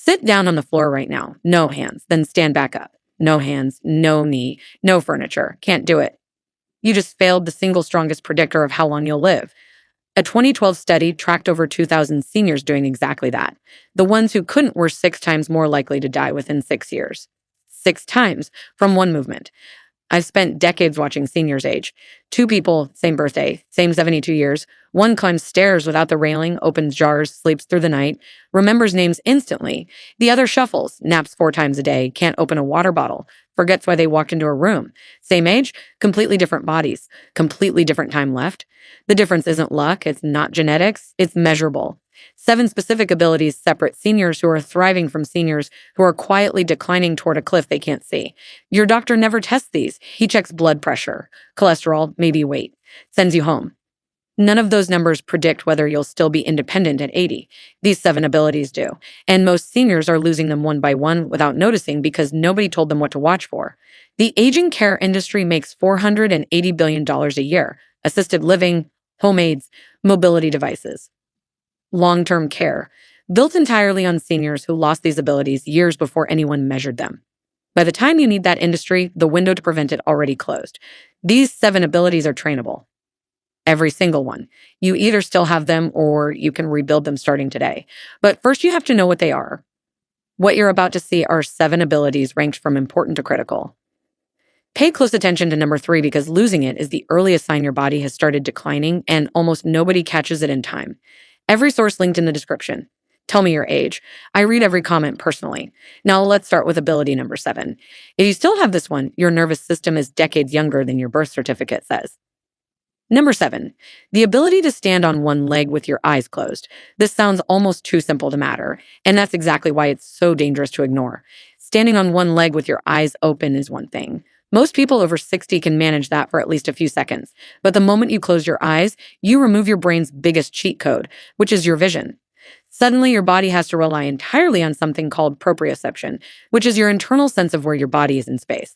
Sit down on the floor right now. No hands. Then stand back up. No hands, no knee, no furniture. Can't do it. You just failed the single strongest predictor of how long you'll live. A 2012 study tracked over 2,000 seniors doing exactly that. The ones who couldn't were 6 times more likely to die within 6 years. 6 times from one movement. I've spent decades watching seniors age. Two people, same birthday, same 72 years. One climbs stairs without the railing, opens jars, sleeps through the night, remembers names instantly. The other shuffles, naps 4 times a day, can't open a water bottle, forgets why they walked into a room. Same age, completely different bodies, completely different time left. The difference isn't luck, it's not genetics, it's measurable. 7 specific abilities separate seniors who are thriving from seniors who are quietly declining toward a cliff they can't see. Your doctor never tests these. He checks blood pressure, cholesterol, maybe weight, sends you home. None of those numbers predict whether you'll still be independent at 80. These 7 abilities do. And most seniors are losing them one by one without noticing because nobody told them what to watch for. The aging care industry makes $480 billion a year. Assisted living, home aids, mobility devices. Long-term care, built entirely on seniors who lost these abilities years before anyone measured them. By the time you need that industry, the window to prevent it already closed. These 7 abilities are trainable. Every single one. You either still have them or you can rebuild them starting today. But first you have to know what they are. What you're about to see are 7 abilities ranked from important to critical. Pay close attention to number 3 because losing it is the earliest sign your body has started declining and almost nobody catches it in time. Every source linked in the description. Tell me your age. I read every comment personally. Now let's start with ability number 7. If you still have this one, your nervous system is decades younger than your birth certificate says. Number 7, the ability to stand on one leg with your eyes closed. This sounds almost too simple to matter, and that's exactly why it's so dangerous to ignore. Standing on one leg with your eyes open is one thing. Most people over 60 can manage that for at least a few seconds. But the moment you close your eyes, you remove your brain's biggest cheat code, which is your vision. Suddenly, your body has to rely entirely on something called proprioception, which is your internal sense of where your body is in space.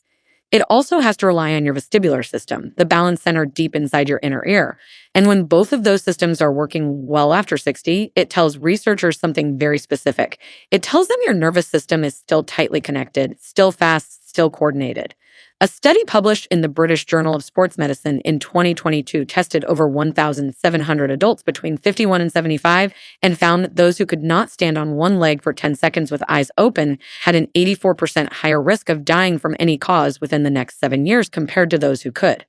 It also has to rely on your vestibular system, the balance center deep inside your inner ear. And when both of those systems are working well after 60, it tells researchers something very specific. It tells them your nervous system is still tightly connected, still fast, still coordinated. A study published in the British Journal of Sports Medicine in 2022 tested over 1,700 adults between 51 and 75 and found that those who could not stand on one leg for 10 seconds with eyes open had an 84% higher risk of dying from any cause within the next 7 years compared to those who could.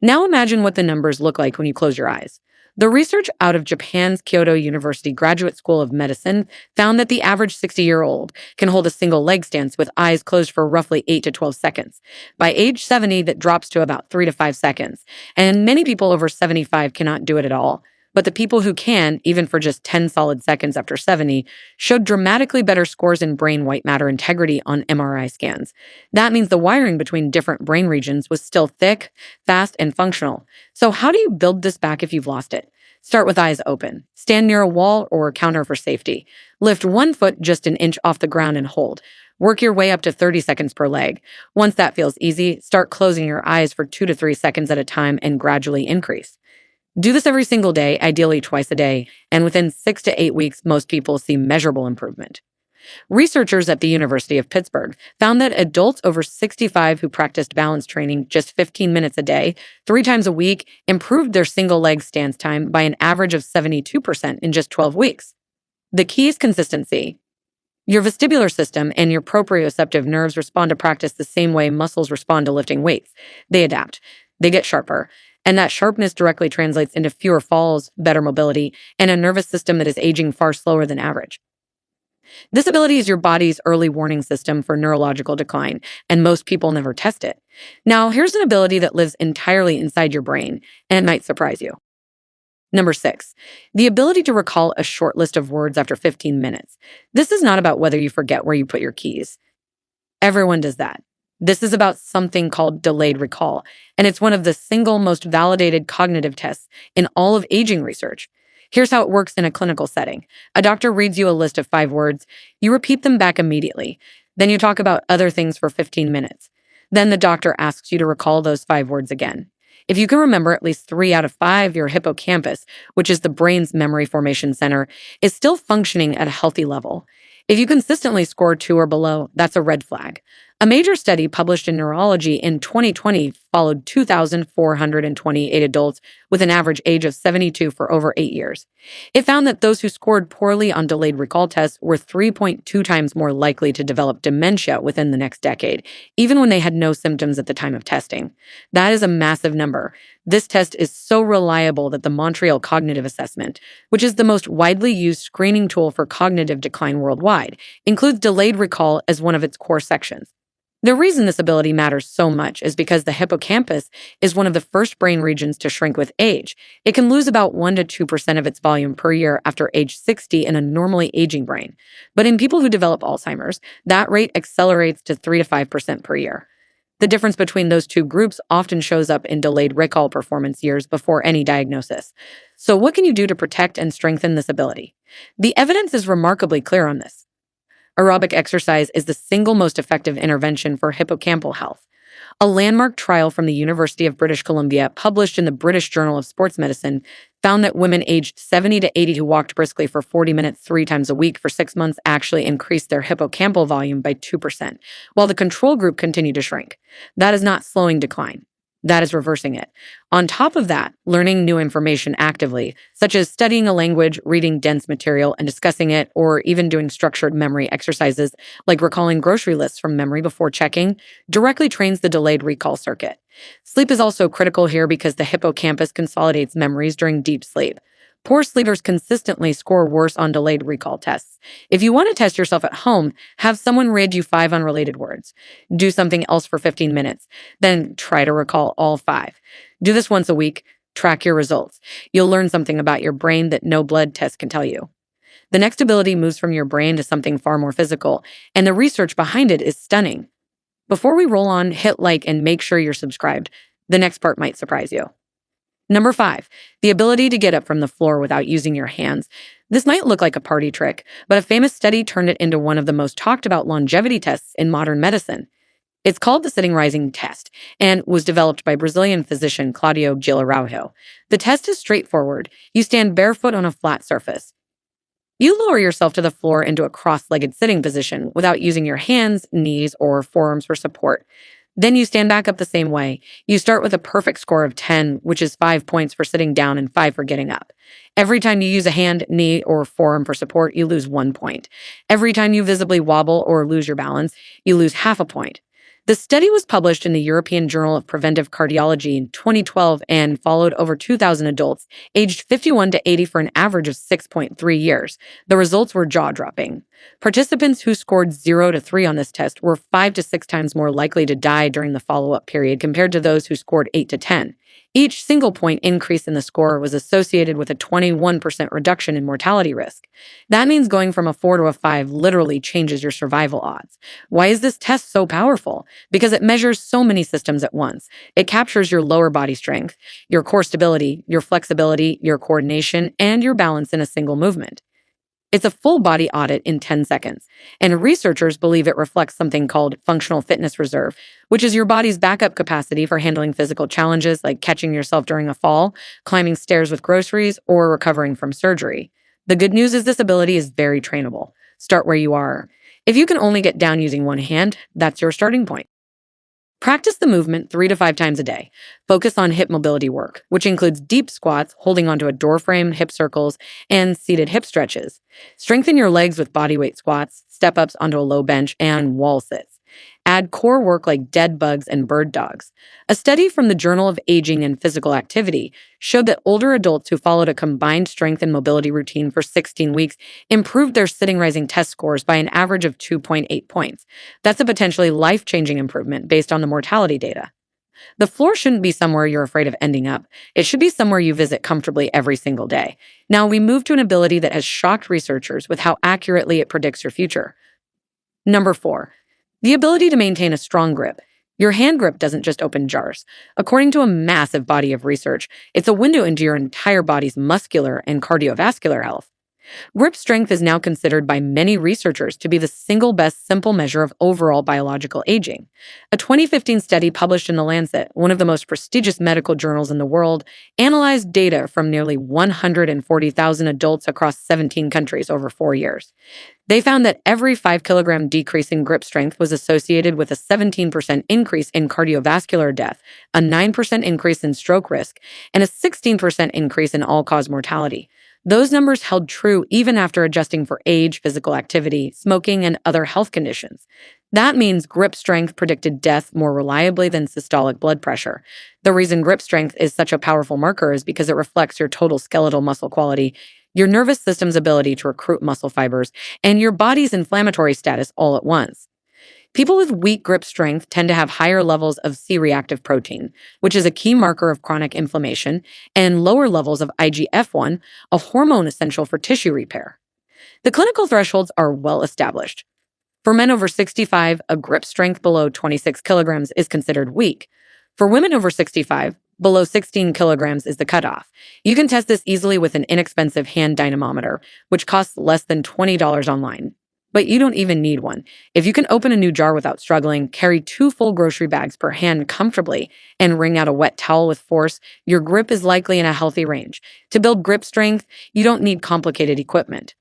Now imagine what the numbers look like when you close your eyes. The research out of Japan's Kyoto University Graduate School of Medicine found that the average 60-year-old can hold a single leg stance with eyes closed for roughly 8 to 12 seconds. By age 70, that drops to about 3 to 5 seconds. And many people over 75 cannot do it at all. But the people who can, even for just 10 solid seconds after 70, showed dramatically better scores in brain white matter integrity on MRI scans. That means the wiring between different brain regions was still thick, fast, and functional. So how do you build this back if you've lost it? Start with eyes open. Stand near a wall or a counter for safety. Lift one foot just an inch off the ground and hold. Work your way up to 30 seconds per leg. Once that feels easy, start closing your eyes for 2 to 3 seconds at a time and gradually increase. Do this every single day, ideally twice a day, and within 6 to 8 weeks, most people see measurable improvement. Researchers at the University of Pittsburgh found that adults over 65 who practiced balance training just 15 minutes a day, 3 times a week, improved their single leg stance time by an average of 72% in just 12 weeks. The key is consistency. Your vestibular system and your proprioceptive nerves respond to practice the same way muscles respond to lifting weights. They adapt. They get sharper. And that sharpness directly translates into fewer falls, better mobility, and a nervous system that is aging far slower than average. This ability is your body's early warning system for neurological decline, and most people never test it. Now, here's an ability that lives entirely inside your brain, and it might surprise you. Number 6, the ability to recall a short list of words after 15 minutes. This is not about whether you forget where you put your keys. Everyone does that. This is about something called delayed recall, and it's one of the single most validated cognitive tests in all of aging research. Here's how it works in a clinical setting. A doctor reads you a list of 5 words. You repeat them back immediately. Then you talk about other things for 15 minutes. Then the doctor asks you to recall those 5 words again. If you can remember at least 3 out of 5, your hippocampus, which is the brain's memory formation center, is still functioning at a healthy level. If you consistently score 2 or below, that's a red flag. A major study published in Neurology in 2020 followed 2,428 adults with an average age of 72 for over 8 years. It found that those who scored poorly on delayed recall tests were 3.2 times more likely to develop dementia within the next decade, even when they had no symptoms at the time of testing. That is a massive number. This test is so reliable that the Montreal Cognitive Assessment, which is the most widely used screening tool for cognitive decline worldwide, includes delayed recall as one of its core sections. The reason this ability matters so much is because the hippocampus is one of the first brain regions to shrink with age. It can lose about 1 to 2% of its volume per year after age 60 in a normally aging brain. But in people who develop Alzheimer's, that rate accelerates to 3 to 5% per year. The difference between those two groups often shows up in delayed recall performance years before any diagnosis. So what can you do to protect and strengthen this ability? The evidence is remarkably clear on this. Aerobic exercise is the single most effective intervention for hippocampal health. A landmark trial from the University of British Columbia, published in the British Journal of Sports Medicine, found that women aged 70 to 80 who walked briskly for 40 minutes 3 times a week for 6 months actually increased their hippocampal volume by 2%, while the control group continued to shrink. That is not slowing decline. That is reversing it. On top of that, learning new information actively, such as studying a language, reading dense material, and discussing it, or even doing structured memory exercises like recalling grocery lists from memory before checking, directly trains the delayed recall circuit. Sleep is also critical here because the hippocampus consolidates memories during deep sleep. Poor sleepers consistently score worse on delayed recall tests. If you want to test yourself at home, have someone read you 5 unrelated words. Do something else for 15 minutes. Then try to recall all 5. Do this once a week. Track your results. You'll learn something about your brain that no blood test can tell you. The next ability moves from your brain to something far more physical, and the research behind it is stunning. Before we roll on, hit like and make sure you're subscribed. The next part might surprise you. Number 5, the ability to get up from the floor without using your hands. This might look like a party trick, but a famous study turned it into one of the most talked about longevity tests in modern medicine. It's called the sitting rising test and was developed by Brazilian physician Claudio Gil Araujo. The test is straightforward. You stand barefoot on a flat surface. You lower yourself to the floor into a cross-legged sitting position without using your hands, knees, or forearms for support. Then you stand back up the same way. You start with a perfect score of 10, which is 5 points for sitting down and 5 for getting up. Every time you use a hand, knee, or forearm for support, you lose 1 point. Every time you visibly wobble or lose your balance, you lose half a point. The study was published in the European Journal of Preventive Cardiology in 2012 and followed over 2,000 adults aged 51 to 80 for an average of 6.3 years. The results were jaw-dropping. Participants who scored 0 to 3 on this test were 5 to 6 times more likely to die during the follow-up period compared to those who scored 8 to 10. Each single point increase in the score was associated with a 21% reduction in mortality risk. That means going from a 4 to a 5 literally changes your survival odds. Why is this test so powerful? Because it measures so many systems at once. It captures your lower body strength, your core stability, your flexibility, your coordination, and your balance in a single movement. It's a full body audit in 10 seconds, and researchers believe it reflects something called functional fitness reserve, which is your body's backup capacity for handling physical challenges like catching yourself during a fall, climbing stairs with groceries, or recovering from surgery. The good news is this ability is very trainable. Start where you are. If you can only get down using one hand, that's your starting point. Practice the movement 3 to 5 times a day. Focus on hip mobility work, which includes deep squats, holding onto a door frame, hip circles, and seated hip stretches. Strengthen your legs with bodyweight squats, step-ups onto a low bench, and wall sits. Add core work like dead bugs and bird dogs. A study from the Journal of Aging and Physical Activity showed that older adults who followed a combined strength and mobility routine for 16 weeks improved their sitting rising test scores by an average of 2.8 points. That's a potentially life-changing improvement based on the mortality data. The floor shouldn't be somewhere you're afraid of ending up. It should be somewhere you visit comfortably every single day. Now we move to an ability that has shocked researchers with how accurately it predicts your future. Number 4. The ability to maintain a strong grip. Your hand grip doesn't just open jars. According to a massive body of research, it's a window into your entire body's muscular and cardiovascular health. Grip strength is now considered by many researchers to be the single best simple measure of overall biological aging. A 2015 study published in The Lancet, one of the most prestigious medical journals in the world, analyzed data from nearly 140,000 adults across 17 countries over 4 years. They found that every 5 kilogram decrease in grip strength was associated with a 17% increase in cardiovascular death, a 9% increase in stroke risk, and a 16% increase in all-cause mortality. Those numbers held true even after adjusting for age, physical activity, smoking, and other health conditions. That means grip strength predicted death more reliably than systolic blood pressure. The reason grip strength is such a powerful marker is because it reflects your total skeletal muscle quality, your nervous system's ability to recruit muscle fibers, and your body's inflammatory status all at once. People with weak grip strength tend to have higher levels of C-reactive protein, which is a key marker of chronic inflammation, and lower levels of IGF-1, a hormone essential for tissue repair. The clinical thresholds are well established. For men over 65, a grip strength below 26 kilograms is considered weak. For women over 65, below 16 kilograms is the cutoff. You can test this easily with an inexpensive hand dynamometer, which costs less than $20 online. But you don't even need one. If you can open a new jar without struggling, carry 2 full grocery bags per hand comfortably, and wring out a wet towel with force, your grip is likely in a healthy range. To build grip strength, you don't need complicated equipment.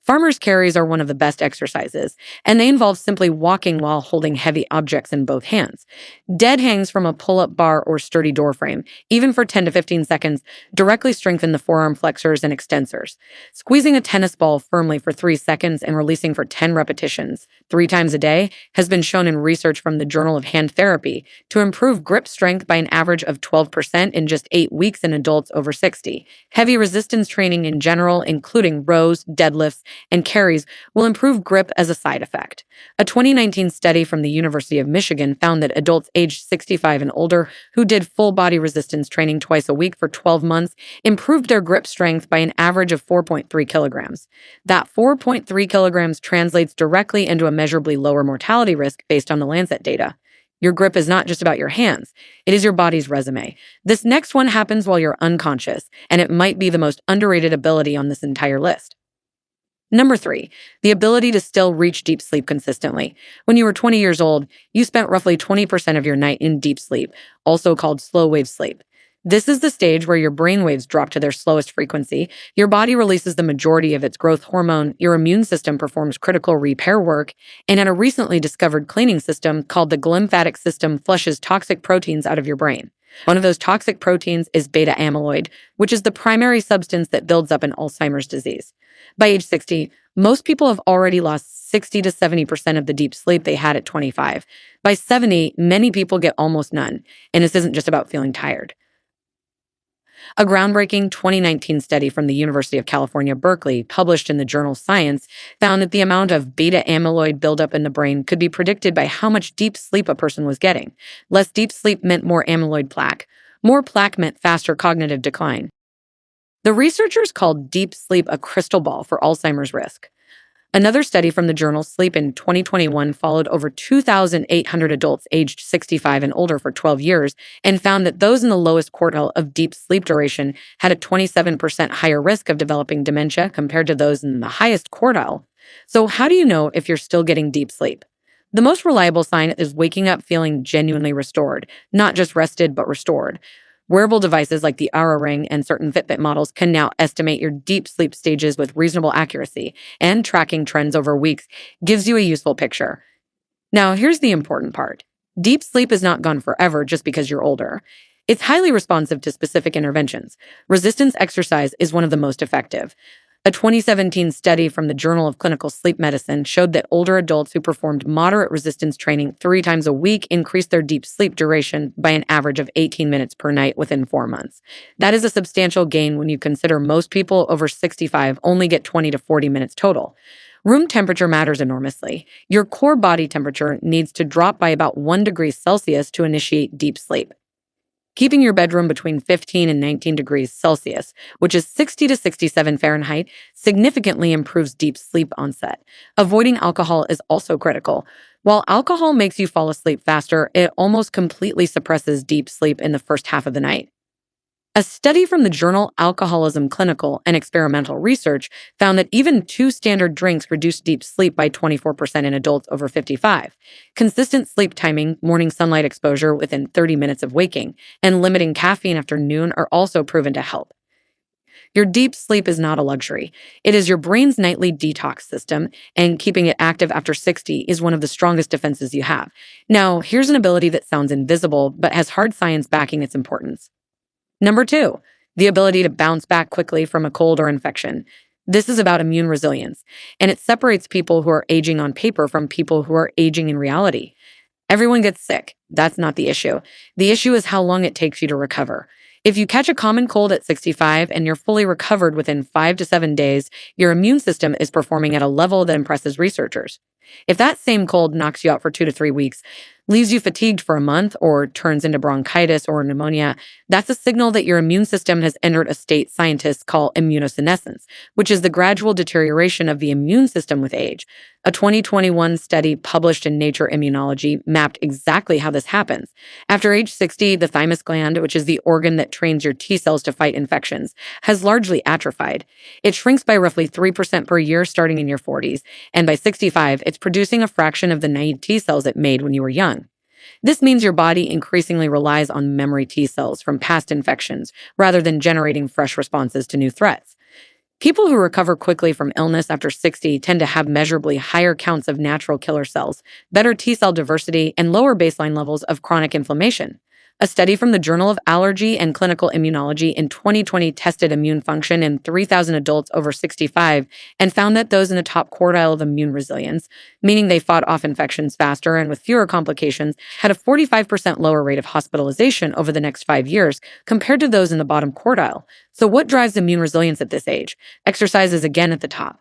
Farmers' carries are one of the best exercises, and they involve simply walking while holding heavy objects in both hands. Dead hangs from a pull-up bar or sturdy door frame, even for 10 to 15 seconds, directly strengthen the forearm flexors and extensors. Squeezing a tennis ball firmly for 3 seconds and releasing for 10 repetitions, 3 times a day, has been shown in research from the Journal of Hand Therapy to improve grip strength by an average of 12% in just 8 weeks in adults over 60. Heavy resistance training in general, including rows, deadlifts, and carries, will improve grip as a side effect. A 2019 study from the University of Michigan found that adults aged 65 and older who did full body resistance training twice a week for 12 months improved their grip strength by an average of 4.3 kilograms. That 4.3 kilograms translates directly into a measurably lower mortality risk based on the Lancet data. Your grip is not just about your hands. It is your body's resume. This next one happens while you're unconscious, and it might be the most underrated ability on this entire list. Number 3, the ability to still reach deep sleep consistently. When you were 20 years old, you spent roughly 20% of your night in deep sleep, also called slow wave sleep. This is the stage where your brain waves drop to their slowest frequency, your body releases the majority of its growth hormone, your immune system performs critical repair work, and a recently discovered cleaning system called the glymphatic system flushes toxic proteins out of your brain. One of those toxic proteins is beta amyloid, which is the primary substance that builds up in Alzheimer's disease. By age 60, most people have already lost 60 to 70% of the deep sleep they had at 25. By 70, many people get almost none, and this isn't just about feeling tired. A groundbreaking 2019 study from the University of California, Berkeley, published in the journal Science, found that the amount of beta amyloid buildup in the brain could be predicted by how much deep sleep a person was getting. Less deep sleep meant more amyloid plaque. More plaque meant faster cognitive decline. The researchers called deep sleep a crystal ball for Alzheimer's risk. Another study from the journal Sleep in 2021 followed over 2,800 adults aged 65 and older for 12 years and found that those in the lowest quartile of deep sleep duration had a 27% higher risk of developing dementia compared to those in the highest quartile. So how do you know if you're still getting deep sleep? The most reliable sign is waking up feeling genuinely restored, not just rested but restored. Wearable devices like the Oura Ring and certain Fitbit models can now estimate your deep sleep stages with reasonable accuracy, and tracking trends over weeks gives you a useful picture. Now, here's the important part. Deep sleep is not gone forever just because you're older. It's highly responsive to specific interventions. Resistance exercise is one of the most effective. A 2017 study from the Journal of Clinical Sleep Medicine showed that older adults who performed moderate resistance training 3 times a week increased their deep sleep duration by an average of 18 minutes per night within 4 months. That is a substantial gain when you consider most people over 65 only get 20 to 40 minutes total. Room temperature matters enormously. Your core body temperature needs to drop by about 1 degree Celsius to initiate deep sleep. Keeping your bedroom between 15 and 19 degrees Celsius, which is 60 to 67 Fahrenheit, significantly improves deep sleep onset. Avoiding alcohol is also critical. While alcohol makes you fall asleep faster, it almost completely suppresses deep sleep in the first half of the night. A study from the journal Alcoholism Clinical and Experimental Research found that even 2 standard drinks reduced deep sleep by 24% in adults over 55. Consistent sleep timing, morning sunlight exposure within 30 minutes of waking, and limiting caffeine after noon are also proven to help. Your deep sleep is not a luxury. It is your brain's nightly detox system, and keeping it active after 60 is one of the strongest defenses you have. Now, here's an ability that sounds invisible, but has hard science backing its importance. Number 2, the ability to bounce back quickly from a cold or infection. This is about immune resilience, and it separates people who are aging on paper from people who are aging in reality. Everyone gets sick. That's not the issue. The issue is how long it takes you to recover. If you catch a common cold at 65 and you're fully recovered within 5 to 7 days, your immune system is performing at a level that impresses researchers. If that same cold knocks you out for 2 to 3 weeks, leaves you fatigued for a month, or turns into bronchitis or pneumonia, that's a signal that your immune system has entered a state scientists call immunosenescence, which is the gradual deterioration of the immune system with age. A 2021 study published in Nature Immunology mapped exactly how this happens. After age 60, the thymus gland, which is the organ that trains your T cells to fight infections, has largely atrophied. It shrinks by roughly 3% per year starting in your 40s, and by 65, it's producing a fraction of the naive T cells it made when you were young. This means your body increasingly relies on memory T cells from past infections rather than generating fresh responses to new threats. People who recover quickly from illness after 60 tend to have measurably higher counts of natural killer cells, better T cell diversity, and lower baseline levels of chronic inflammation. A study from the Journal of Allergy and Clinical Immunology in 2020 tested immune function in 3,000 adults over 65 and found that those in the top quartile of immune resilience, meaning they fought off infections faster and with fewer complications, had a 45% lower rate of hospitalization over the next 5 years compared to those in the bottom quartile. So what drives immune resilience at this age? Exercise is again at the top.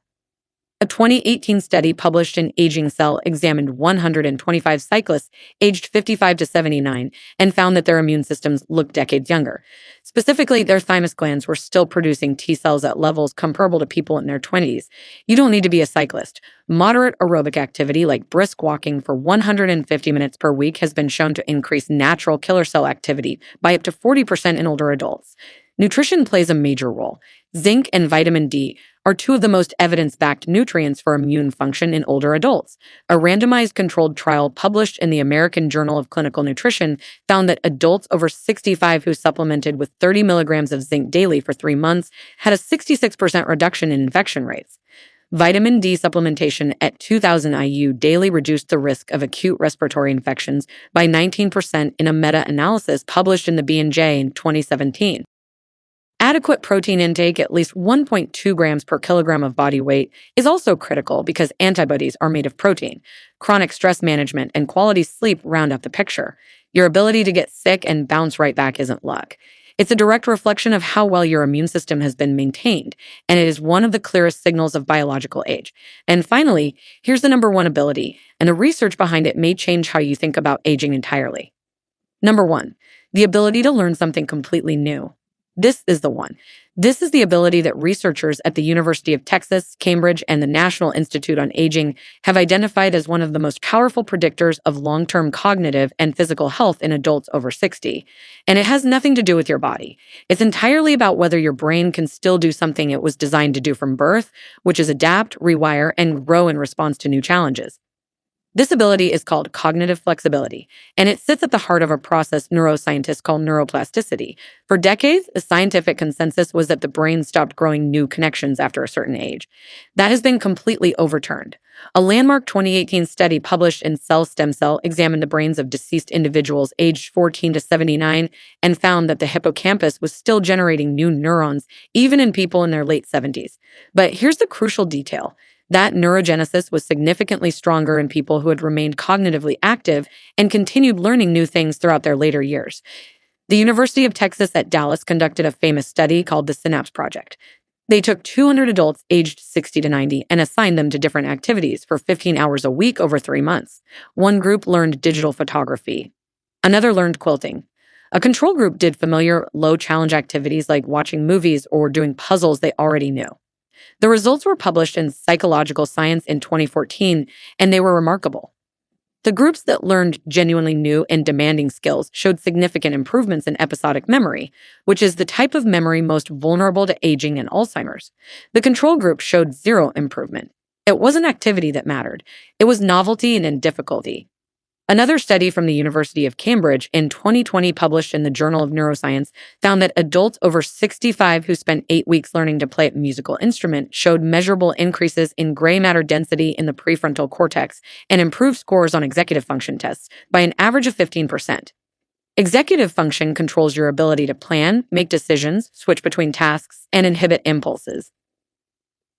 A 2018 study published in Aging Cell examined 125 cyclists aged 55 to 79 and found that their immune systems looked decades younger. Specifically, their thymus glands were still producing T cells at levels comparable to people in their 20s. You don't need to be a cyclist. Moderate aerobic activity like brisk walking for 150 minutes per week has been shown to increase natural killer cell activity by up to 40% in older adults. Nutrition plays a major role. Zinc and vitamin D are 2 of the most evidence-backed nutrients for immune function in older adults. A randomized controlled trial published in the American Journal of Clinical Nutrition found that adults over 65 who supplemented with 30 milligrams of zinc daily for 3 months had a 66% reduction in infection rates. Vitamin D supplementation at 2,000 IU daily reduced the risk of acute respiratory infections by 19% in a meta-analysis published in the B&J in 2017. Adequate protein intake, at least 1.2 grams per kilogram of body weight, is also critical because antibodies are made of protein. Chronic stress management and quality sleep round up the picture. Your ability to get sick and bounce right back isn't luck. It's a direct reflection of how well your immune system has been maintained, and it is one of the clearest signals of biological age. And finally, here's the number 1 ability, and the research behind it may change how you think about aging entirely. Number 1, the ability to learn something completely new. This is the one. This is the ability that researchers at the University of Texas, Cambridge, and the National Institute on Aging have identified as one of the most powerful predictors of long-term cognitive and physical health in adults over 60. And it has nothing to do with your body. It's entirely about whether your brain can still do something it was designed to do from birth, which is adapt, rewire, and grow in response to new challenges. This ability is called cognitive flexibility, and it sits at the heart of a process neuroscientists call neuroplasticity. For decades, the scientific consensus was that the brain stopped growing new connections after a certain age. That has been completely overturned. A landmark 2018 study published in Cell Stem Cell examined the brains of deceased individuals aged 14 to 79 and found that the hippocampus was still generating new neurons, even in people in their late 70s. But here's the crucial detail. That neurogenesis was significantly stronger in people who had remained cognitively active and continued learning new things throughout their later years. The University of Texas at Dallas conducted a famous study called the Synapse Project. They took 200 adults aged 60 to 90 and assigned them to different activities for 15 hours a week over 3 months. One group learned digital photography. Another learned quilting. A control group did familiar, low-challenge activities like watching movies or doing puzzles they already knew. The results were published in Psychological Science in 2014, and they were remarkable. The groups that learned genuinely new and demanding skills showed significant improvements in episodic memory, which is the type of memory most vulnerable to aging and Alzheimer's. The control group showed zero improvement. It wasn't activity that mattered. It was novelty and difficulty. Another study from the University of Cambridge in 2020 published in the Journal of Neuroscience found that adults over 65 who spent 8 weeks learning to play a musical instrument showed measurable increases in gray matter density in the prefrontal cortex and improved scores on executive function tests by an average of 15%. Executive function controls your ability to plan, make decisions, switch between tasks, and inhibit impulses.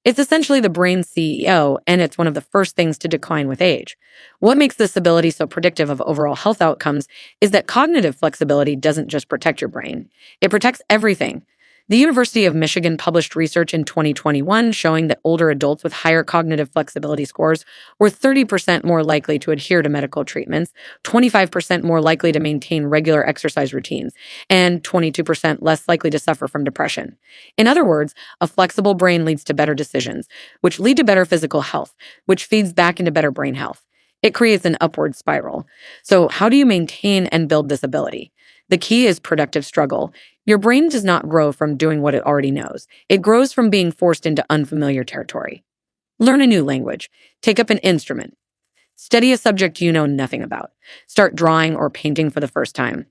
It's essentially the brain's CEO, and it's one of the first things to decline with age. What makes this ability so predictive of overall health outcomes is that cognitive flexibility doesn't just protect your brain. It protects everything. The University of Michigan published research in 2021 showing that older adults with higher cognitive flexibility scores were 30% more likely to adhere to medical treatments, 25% more likely to maintain regular exercise routines, and 22% less likely to suffer from depression. In other words, a flexible brain leads to better decisions, which lead to better physical health, which feeds back into better brain health. It creates an upward spiral. So how do you maintain and build this ability? The key is productive struggle. Your brain does not grow from doing what it already knows. It grows from being forced into unfamiliar territory. Learn a new language. Take up an instrument. Study a subject you know nothing about. Start drawing or painting for the first time.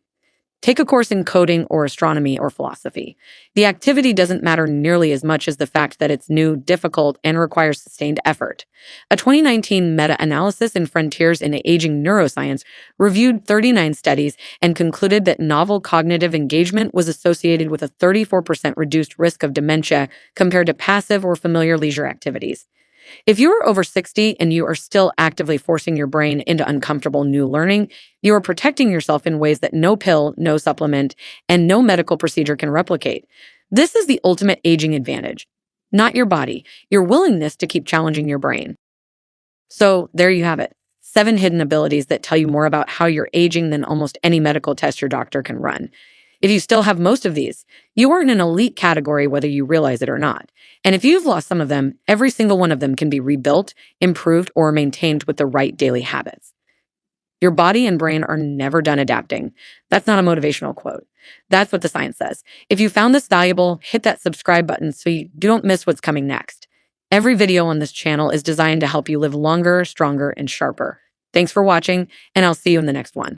Take a course in coding or astronomy or philosophy. The activity doesn't matter nearly as much as the fact that it's new, difficult, and requires sustained effort. A 2019 meta-analysis in Frontiers in Aging Neuroscience reviewed 39 studies and concluded that novel cognitive engagement was associated with a 34% reduced risk of dementia compared to passive or familiar leisure activities. If you are over 60 and you are still actively forcing your brain into uncomfortable new learning, you are protecting yourself in ways that no pill, no supplement, and no medical procedure can replicate. This is the ultimate aging advantage, not your body, your willingness to keep challenging your brain. So there you have it. 7 hidden abilities that tell you more about how you're aging than almost any medical test your doctor can run. If you still have most of these, you are in an elite category whether you realize it or not. And if you've lost some of them, every single one of them can be rebuilt, improved, or maintained with the right daily habits. Your body and brain are never done adapting. That's not a motivational quote. That's what the science says. If you found this valuable, hit that subscribe button so you don't miss what's coming next. Every video on this channel is designed to help you live longer, stronger, and sharper. Thanks for watching, and I'll see you in the next one.